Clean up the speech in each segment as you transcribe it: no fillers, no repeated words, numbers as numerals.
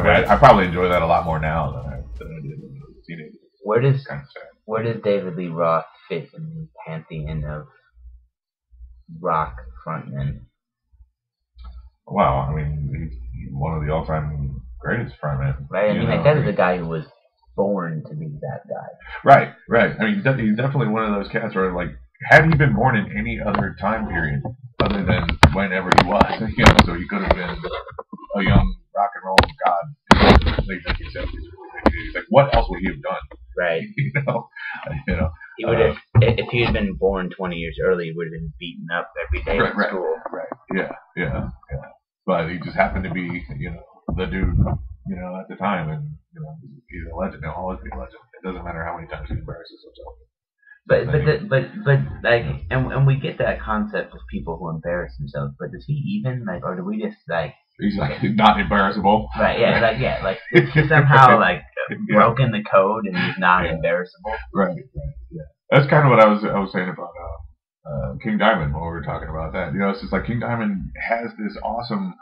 I probably enjoy that a lot more now than I did when I was a teenager. Where does David Lee Roth fit in the pantheon of rock frontmen? Well, I mean, he's one of the all-time greatest frontmen. Right. I mean, like, that is a guy who was born to be that guy. Right. Right. I mean, he's definitely one of those cats where, like, had he been born in any other time period other than whenever he was, you know, so he could have been a young rock and roll god in the late 1970s. Like, what else would he have done? Right. You know. He would have, if he had been born 20 years early, he would have been beaten up every day in school. Right. Yeah. But he just happened to be, you know, the dude, you know, at the time, and you know, he's a legend. He'll always be a legend. It doesn't matter how many times he embarrasses himself. But like, and we get that concept of people who embarrass themselves. But does he even, like, or do we just like? He's like not embarrassable. Right. Yeah. Like he's somehow like broken the code and he's not embarrassable. Right. Yeah. That's kind of what I was saying about King Diamond when we were talking about that. You know, it's just like King Diamond has this awesome.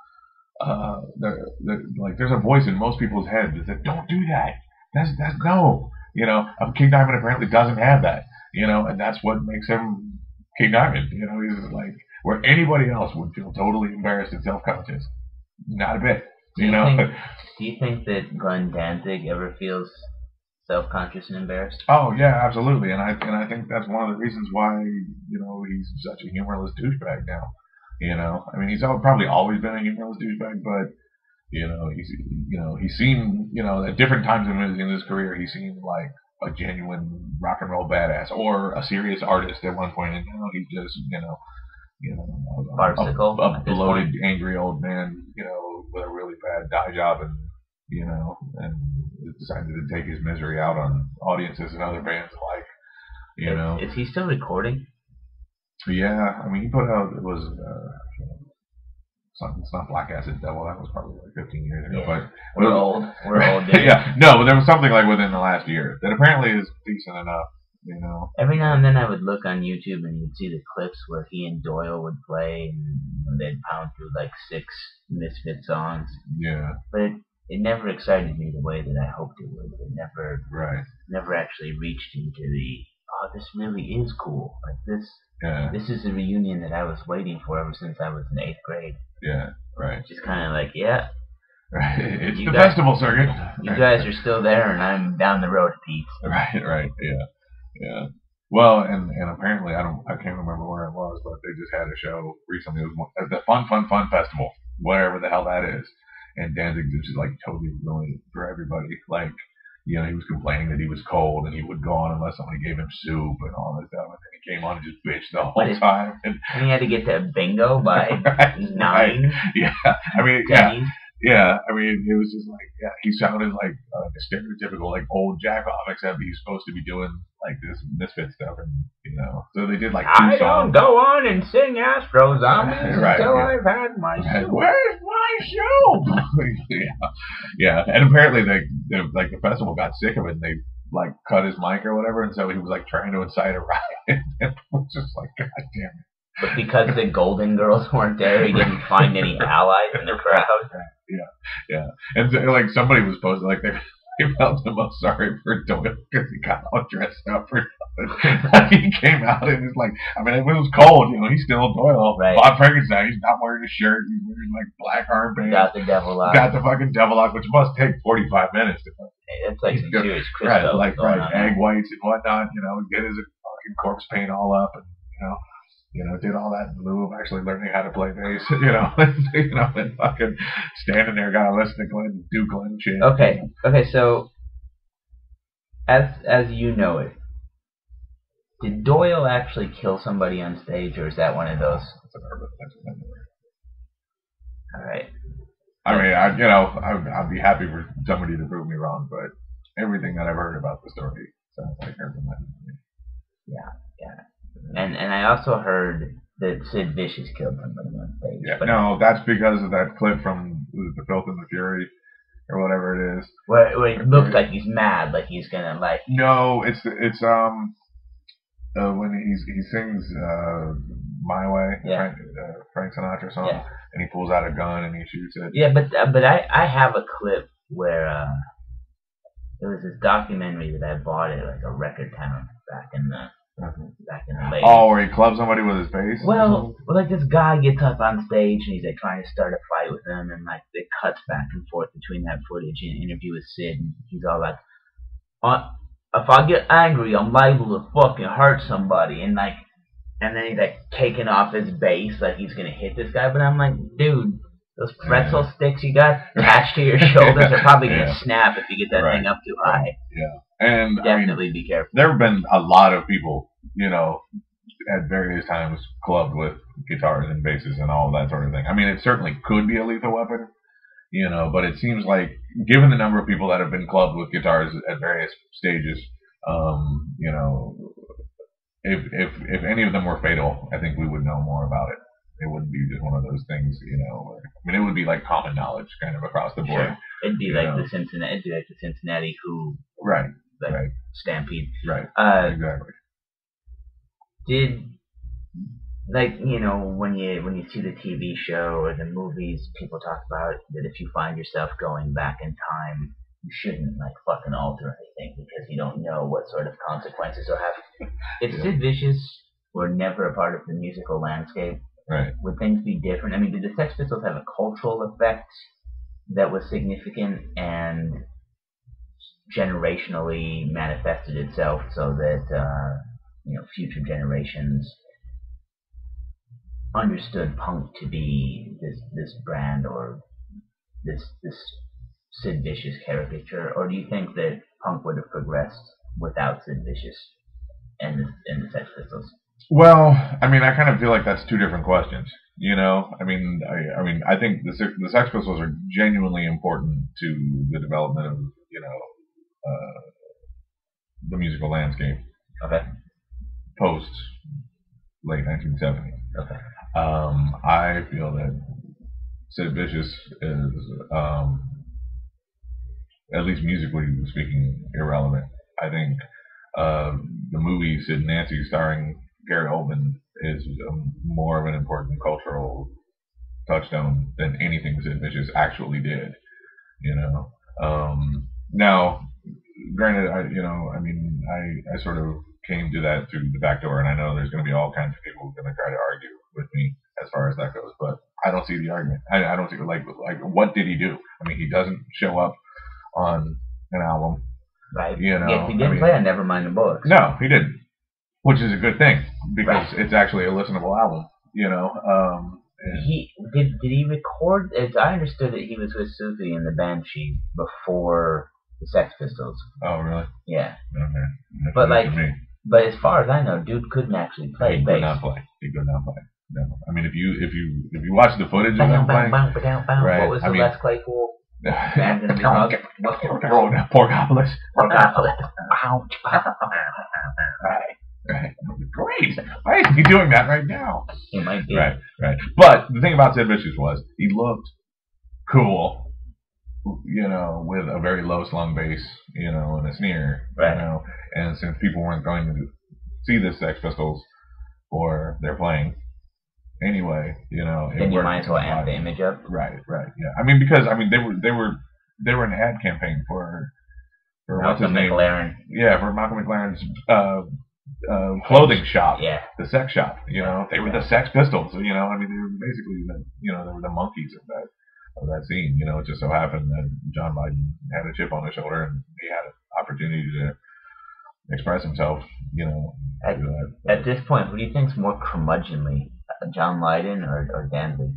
Like there's a voice in most people's heads that said, "Don't do that. That's no." You know, King Diamond apparently doesn't have that. You know, and that's what makes him King Diamond. You know, he's like where anybody else would feel totally embarrassed and self-conscious. Not a bit. Do you think that Glenn Danzig ever feels self-conscious and embarrassed? Oh yeah, absolutely. And I think that's one of the reasons why, you know, he's such a humorless douchebag now. You know, I mean, he's probably always been a humorless douchebag, but you know, he seemed, you know, at different times in his career, he seemed like a genuine rock and roll badass or a serious artist at one point, and now he's just, you know, a bloated, angry old man, you know, with a really bad dye job, and you know, and decided to take his misery out on audiences and other bands alike. You know, is he still recording? Yeah, I mean, he put out it's not Black Acid Devil. That was probably like 15 years ago. Yeah. But we're old. Dude. Yeah, no, but there was something like within the last year that apparently is decent enough. You know, every now and then I would look on YouTube and you'd see the clips where he and Doyle would play, and they'd pound through like 6 Misfit songs. Yeah. But it never excited me the way that I hoped it would. It never actually reached into the, oh, this really is cool. Like this. Yeah. This is a reunion that I was waiting for ever since I was in 8th grade. Yeah. Right. Just kind of like, yeah. Right. It's the festival circuit. You guys are still there, and I'm down the road a piece. Right. Yeah. Well, and apparently I can't remember where it was, but they just had a show recently. It was at the Fun Festival, whatever the hell that is. And Danzig just like totally ruined it for everybody. Like, you know, he was complaining that he was cold and he would go on unless somebody gave him soup and all this stuff. And then he came on and just bitched the whole time. And he had to get to bingo by 9. Yeah. I mean, yeah. I mean, it was just like, yeah, he sounded like a stereotypical like old jack-off, except he's supposed to be doing like this Misfit stuff, and you know, so they did like 2 songs. I don't go on and sing Astro Zombies until I've had my soup. Where's my soup? yeah. And apparently like the festival got sick of it, and they like cut his mic or whatever, and so he was like trying to incite a riot. It was just like, God damn it. But because the Golden Girls weren't there, he didn't find any allies in the crowd. Yeah. And so, like somebody was posting, like they felt the most sorry for Doyle because he got all dressed up for nothing. He came out and it's like, I mean, it was cold, you know. He's still Doyle. Right. Bob Frankenstein. He's not wearing a shirt. He's wearing like black armbands. Got the devil lock. Got the fucking devil lock, which must take 45 minutes. It's like some serious crystal. Right, egg whites and whatnot. You know, get his fucking corpse paint all up, and you know, did all that in lieu of actually learning how to play bass, you know, and fucking standing there, gotta listen to Glenn do Glenn shit. Okay, so as you know it, did Doyle actually kill somebody on stage, or is that one of those? That's an urban legend. All right. I mean, I'd be happy for somebody to prove me wrong, but everything that I've heard about the story sounds like urban legend to me. Yeah. And I also heard that Sid Vicious killed somebody on stage. Yeah, no, that's because of that clip from The Filth and the Fury, or whatever it is. Where it looks like he's mad, like he's gonna like. No, it's when he sings My Way, Frank Sinatra song, and he pulls out a gun and he shoots it. Yeah, but I have a clip where there was this documentary that I bought at like a record town back in the late. Oh, where he clubs somebody with his face? Well, like this guy gets up on stage and he's like trying to start a fight with him, and like it cuts back and forth between that footage and an interview with Sid, and he's all like, if I get angry, I'm liable to fucking hurt somebody, and then he's like taking off his bass like he's gonna hit this guy, but I'm like, dude, those pretzel sticks you got attached to your shoulders are probably gonna snap if you get that thing up too high. Yeah. And definitely be careful. There have been a lot of people, you know, at various times clubbed with guitars and basses and all that sort of thing. I mean, it certainly could be a lethal weapon, you know, but it seems like, given the number of people that have been clubbed with guitars at various stages, you know, if any of them were fatal, I think we would know more about it. It wouldn't be just one of those things, you know. Where, I mean, it would be like common knowledge, kind of across the board. Sure. It'd be like the Cincinnati Who. Right. Like Stampede. Right. Exactly. Did, like, you know, when you see the TV show or the movies, people talk about that if you find yourself going back in time, you shouldn't like fucking alter anything because you don't know what sort of consequences will happen. If Sid Vicious were never a part of the musical landscape, right, would things be different? I mean, did the Sex Pistols have a cultural effect that was significant and generationally manifested itself so that you know, future generations understood punk to be this brand or this Sid Vicious caricature? Or do you think that punk would have progressed without Sid Vicious and the Sex Pistols? Well, I mean, I kind of feel like that's two different questions. You know, I mean, I think the Sex Pistols are genuinely important to the development of, you know, the musical landscape. Okay. Post late 1970s. Okay. I feel that Sid Vicious is, at least musically speaking, irrelevant. I think the movie Sid and Nancy, starring Gary Oldman, is more of an important cultural touchstone than anything Sid Vicious actually did. You know. Now, granted, I sort of came to that through the back door, and I know there's going to be all kinds of people going to try to argue with me as far as that goes, but I don't see the argument. I don't see, like what did he do? I mean, he doesn't show up on an album. Right. You know, yes, he didn't play on Nevermind the Bollocks. No, he didn't, which is a good thing because it's actually a listenable album. You know. Did he record? As I understood it, he was with Susie in the Banshee before the Sex Pistols. Oh, really? Yeah. Okay. But like, but as far as I know, dude couldn't actually play bass. He could not play. No. I mean, if you watch the footage of him playing, right? What was the Les Claypool? Porkopolis. Right. Great. Why is he doing that right now? He might be. Right. But the thing about Sid Vicious was he looked cool, you know, with a very low slung bass, you know, and a snare, right. You know. And since people weren't going to see the Sex Pistols for their playing anyway, you know, then you might as well amp the image up. Right. Yeah. I mean, because they were an ad campaign for what's his name? McLaren. Yeah, for Malcolm McLaren's clothing shop. Yeah. The sex shop. You know, they were the Sex Pistols. You know, I mean, they were basically they were the monkeys of that scene. You know, it just so happened that John Lydon had a chip on his shoulder and he had an opportunity to express himself. You know. At this point, who do you think's more curmudgeonly, John Lydon or Danzig?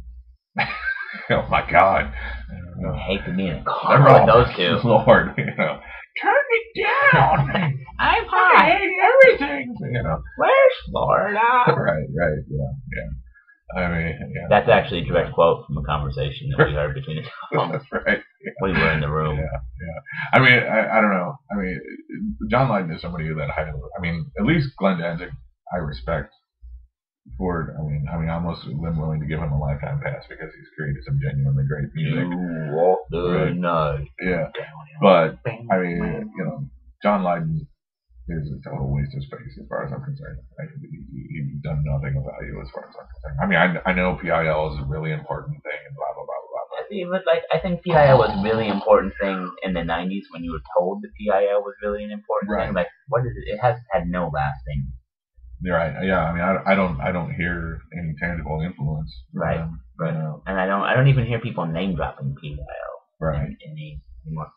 Oh my God! I hate to be in a car with those two. Lord, you know, turn it down. I'm high. I hate everything. You know, where's Florida? Right. Yeah. I mean, yeah. That's actually a direct quote from a conversation that we heard between the two of them. Right. Yeah. We were in the room. Yeah. I mean, I don't know. I mean, John Lydon is somebody that I mean, at least Glenn Danzig, I respect. For I mean, I almost am willing to give him a lifetime pass because he's created some genuinely great music. You walk the night. Yeah, but I mean, you know, John Lydon is a total waste of space as far as I'm concerned. He's done nothing of value as far as I'm concerned. I mean, I know PIL is a really important thing and blah blah blah blah. see, but like I think PIL was a really important thing in the '90s when you were told the PIL was really an important thing. Like, what is it? It has had no lasting. You're right. Yeah, I mean, I don't hear any tangible influence. Right. Right. You know. And I don't even hear people name dropping PIL. Right. Anymore.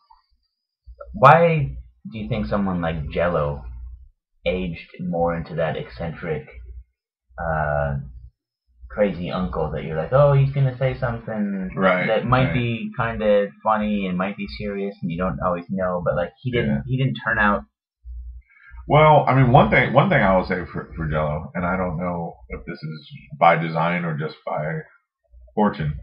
Why do you think someone like Jello aged more into that eccentric, crazy uncle that you're like, oh, he's gonna say something that might be kind of funny and might be serious, and you don't always know, but like he didn't turn out. Well, I mean, one thing I will say for Jello, and I don't know if this is by design or just by fortune.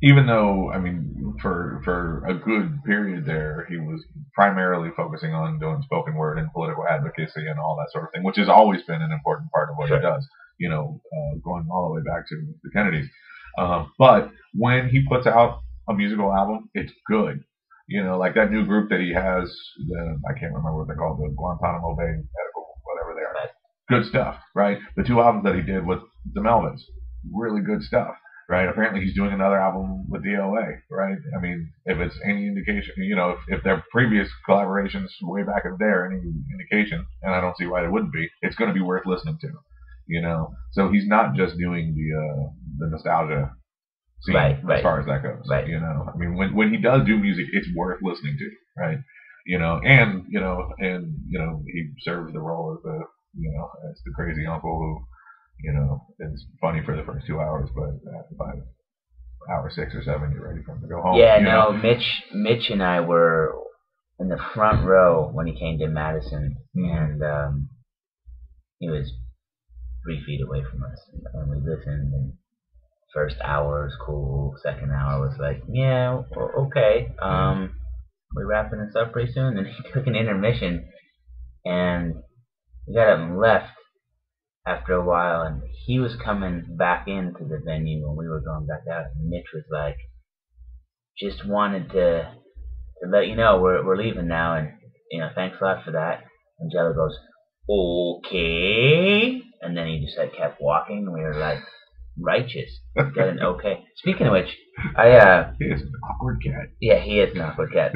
Even though, I mean, for a good period there, he was primarily focusing on doing spoken word and political advocacy and all that sort of thing, which has always been an important part of what he does, you know, going all the way back to the Kennedys. But when he puts out a musical album, it's good. You know, like that new group that he has, I can't remember what they're called, the Guantanamo Bay Medical, whatever they are. Good stuff, right? The 2 albums that he did with the Melvins, really good stuff. Right, apparently he's doing another album with DOA, right? I mean, if it's any indication, you know, if their previous collaborations way back in there, any indication, and I don't see why it wouldn't be, it's going to be worth listening to, you know? So he's not just doing the nostalgia scene as far as that goes, you know? I mean, when he does do music, it's worth listening to, right? You know, and he serves the role as as the crazy uncle who, you know, it's funny for the first 2 hours, but by hour 6 or 7, you're ready for him to go home. Yeah, no, Mitch and I were in the front row when he came to Madison, and he was 3 feet away from us, and we listened. And first hour was cool. Second hour was like, yeah, okay, we're wrapping this up pretty soon. And he took an intermission, and we got up and left after a while, and he was coming back into the venue when we were going back out, and Mitch was like, just wanted to let you know we're leaving now, and you know, thanks a lot for that. And Jello goes, okay, and then he just kept walking, and we were like, righteous, got an okay. Speaking of which, he is an awkward cat. Yeah, he is an awkward cat.